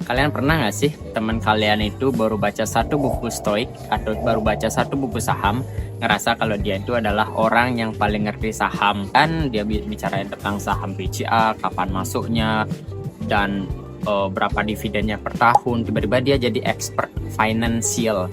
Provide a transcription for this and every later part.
Kalian pernah nggak sih teman kalian itu baru baca satu buku stoik atau baru baca satu buku saham, ngerasa kalau dia itu adalah orang yang paling ngerti saham, kan dia bicarain tentang saham BCA, kapan masuknya, dan berapa dividennya per tahun. Tiba-tiba dia jadi expert financial.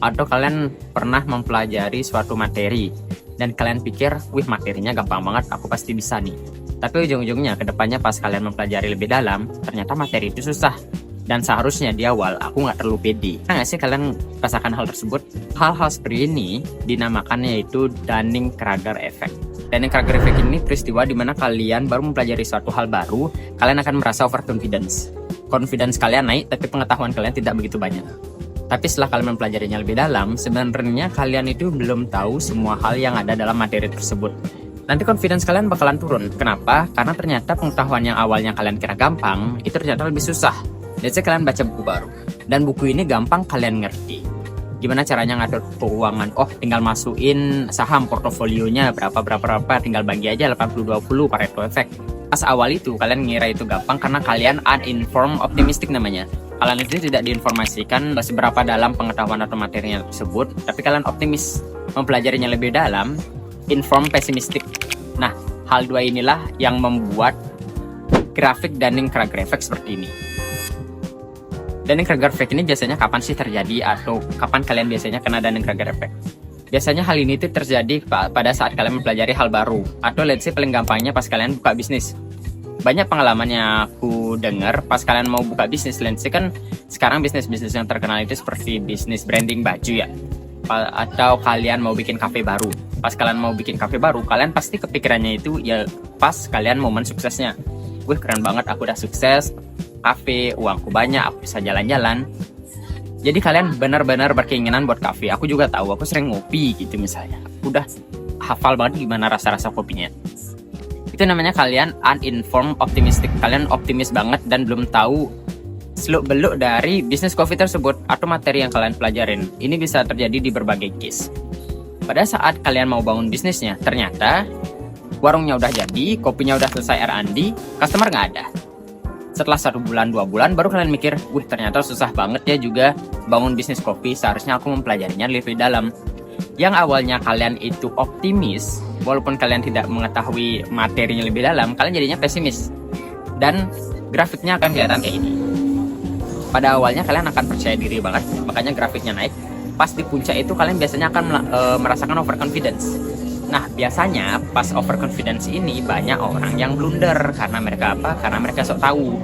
Atau kalian pernah mempelajari suatu materi dan kalian pikir, wih materinya gampang banget, aku pasti bisa nih. Tapi ujung-ujungnya kedepannya pas kalian mempelajari lebih dalam, ternyata materi itu susah. Dan seharusnya di awal aku nggak terlalu pede. Nah nggak sih kalian rasakan hal tersebut? Hal-hal seperti ini dinamakan yaitu Dunning-Kruger Effect. Dunning-Kruger Effect ini peristiwa di mana kalian baru mempelajari suatu hal baru, kalian akan merasa overconfidence. Confidence kalian naik, tapi pengetahuan kalian tidak begitu banyak. Tapi setelah kalian mempelajarinya lebih dalam, sebenarnya kalian itu belum tahu semua hal yang ada dalam materi tersebut. Nanti confidence kalian bakalan turun. Kenapa? Karena ternyata pengetahuan yang awalnya kalian kira gampang, itu ternyata lebih susah. Jadi kalian baca buku baru, dan buku ini gampang kalian ngerti. Gimana caranya ngatur keuangan? Oh, tinggal masukin saham portofolionya berapa, tinggal bagi aja 80-20 Pareto Effect. Pas awal itu kalian ngira itu gampang karena kalian uninformed optimistic namanya. Kalian itu tidak diinformasikan seberapa dalam pengetahuan atau materinya tersebut, tapi kalian optimis mempelajarinya lebih dalam, informed pessimistic. Nah, hal dua inilah yang membuat grafik Dunning-Kruger Effect seperti ini. Dunning-Kruger Effect ini biasanya kapan sih terjadi atau kapan kalian biasanya kena Dunning-Kruger Effect? Biasanya hal ini tuh terjadi pada saat kalian mempelajari hal baru, atau let's say paling gampangnya pas kalian buka bisnis. Banyak pengalaman yang aku dengar pas kalian mau buka bisnis, let's say kan sekarang bisnis-bisnis yang terkenal itu seperti bisnis branding baju ya, atau kalian mau bikin kafe baru. Pas kalian mau bikin kafe baru, kalian pasti kepikirannya itu ya pas kalian momen suksesnya. Wih keren banget, aku udah sukses kafe, uangku banyak, aku bisa jalan-jalan. Jadi kalian benar-benar berkeinginan buat kafe. Aku juga tahu, aku sering ngopi gitu misalnya. Udah hafal banget gimana rasa-rasa kopinya. Itu namanya kalian uninformed optimistic. Kalian optimis banget dan belum tahu seluk-beluk dari bisnis kopi tersebut atau materi yang kalian pelajarin. Ini bisa terjadi di berbagai case. Pada saat kalian mau bangun bisnisnya, ternyata warungnya udah jadi, kopinya udah selesai R&D, customer nggak ada. Setelah 1 bulan, 2 bulan, baru kalian mikir, wih ternyata susah banget ya juga bangun bisnis kopi, seharusnya aku mempelajarinya lebih dalam. Yang awalnya kalian itu optimis, walaupun kalian tidak mengetahui materinya lebih dalam, kalian jadinya pesimis. Dan grafiknya akan kelihatan kayak ini. Pada awalnya kalian akan percaya diri banget, makanya grafiknya naik. Pas di puncak itu kalian biasanya akan merasakan overconfidence. Nah, biasanya pas overconfidence ini banyak orang yang blunder. Karena mereka apa? Karena mereka sok tahu.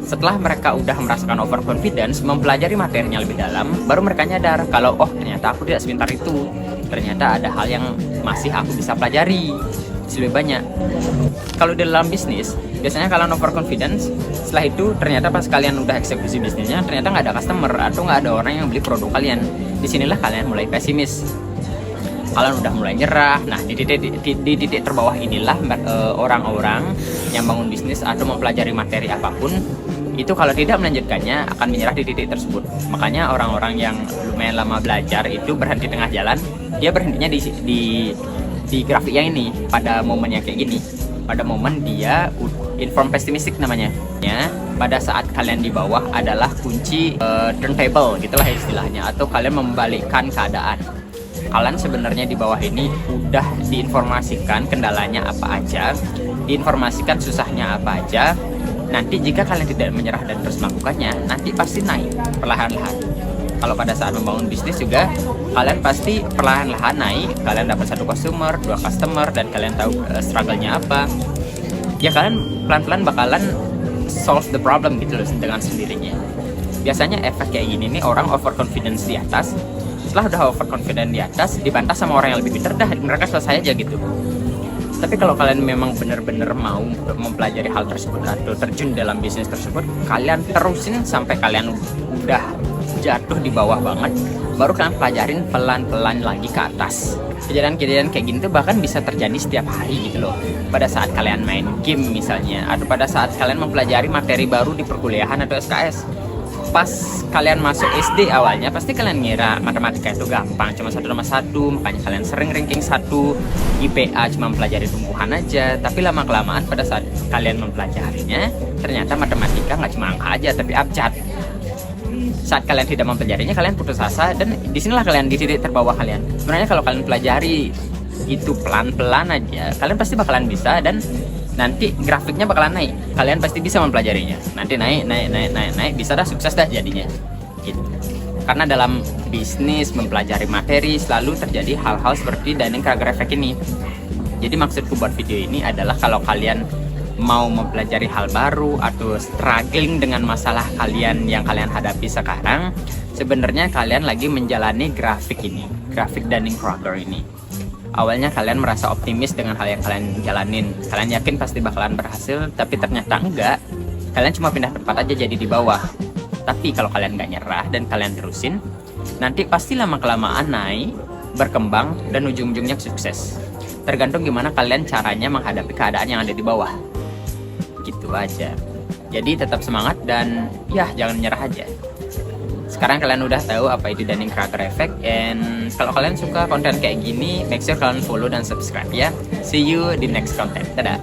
Setelah mereka udah merasakan overconfidence, mempelajari materinya lebih dalam, baru mereka nyadar kalau, oh ternyata aku tidak sepintar itu. Ternyata ada hal yang masih aku bisa pelajari lebih banyak. Kalau di dalam bisnis, biasanya kalian overconfidence, setelah itu ternyata pas kalian udah eksekusi bisnisnya, ternyata nggak ada customer atau nggak ada orang yang beli produk kalian. Disinilah kalian mulai pesimis. Kalian udah mulai nyerah. Nah di titik terbawah inilah orang-orang yang bangun bisnis atau mempelajari materi apapun itu kalau tidak melanjutkannya akan menyerah di titik tersebut. Makanya orang-orang yang lumayan lama belajar itu berhenti tengah jalan. Dia berhentinya di grafik yang ini, pada momen yang kayak gini, pada momen dia inform pessimistic namanya ya. Pada saat kalian di bawah adalah kunci turntable gitulah istilahnya, atau kalian membalikkan keadaan. Kalian sebenarnya di bawah ini udah diinformasikan kendalanya apa aja, diinformasikan susahnya apa aja. Nanti jika kalian tidak menyerah dan terus melakukannya, nanti pasti naik perlahan-lahan. Kalau pada saat membangun bisnis juga, kalian pasti perlahan-lahan naik. Kalian dapat 1 customer, 2 customer, dan kalian tahu struggle-nya apa. Ya kalian pelan-pelan bakalan solve the problem gitu loh dengan sendirinya. Biasanya efek kayak gini nih, orang overconfidence di atas. Setelah udah overconfident di atas, dibantah sama orang yang lebih pintar, dah mereka selesai aja gitu. Tapi kalau kalian memang benar-benar mau mempelajari hal tersebut atau terjun dalam bisnis tersebut, kalian terusin sampai kalian udah jatuh di bawah banget, baru kalian pelajarin pelan-pelan lagi ke atas. Kejadian-kejadian kayak gini tuh bahkan bisa terjadi setiap hari gitu loh. Pada saat kalian main game misalnya, atau pada saat kalian mempelajari materi baru di perkuliahan atau SKS. pas kalian masuk SD awalnya pasti kalian ngira matematika itu gampang, cuma 1 tambah 1, makanya kalian sering ranking 1. IPA cuma mempelajari tumbuhan aja, tapi lama-kelamaan pada saat kalian mempelajarinya ternyata matematika nggak cuma angka aja tapi abjad. Saat kalian tidak mempelajarinya kalian putus asa, dan disinilah kalian di titik terbawah kalian. Sebenarnya kalau kalian pelajari itu pelan-pelan aja, kalian pasti bakalan bisa, dan nanti grafiknya bakalan naik. Kalian pasti bisa mempelajarinya. Nanti naik, bisa dah, sukses dah jadinya. Gitu. Karena dalam bisnis mempelajari materi selalu terjadi hal-hal seperti Dunning-Kruger effect ini. Jadi maksudku buat video ini adalah kalau kalian mau mempelajari hal baru atau struggling dengan masalah kalian yang kalian hadapi sekarang, sebenarnya kalian lagi menjalani grafik ini, grafik Dunning-Kruger ini. Awalnya kalian merasa optimis dengan hal yang kalian jalanin, kalian yakin pasti bakalan berhasil, tapi ternyata enggak. Kalian cuma pindah tempat aja jadi di bawah. Tapi kalau kalian nggak nyerah dan kalian terusin, nanti pasti lama-kelamaan naik, berkembang, dan ujung-ujungnya sukses. Tergantung gimana kalian caranya menghadapi keadaan yang ada di bawah. Gitu aja. Jadi tetap semangat dan ya jangan menyerah aja. Sekarang kalian udah tahu apa itu Dunning-Kruger effect, and kalau kalian suka konten kayak gini, make sure kalian follow dan subscribe ya. See you di next content. Dadah.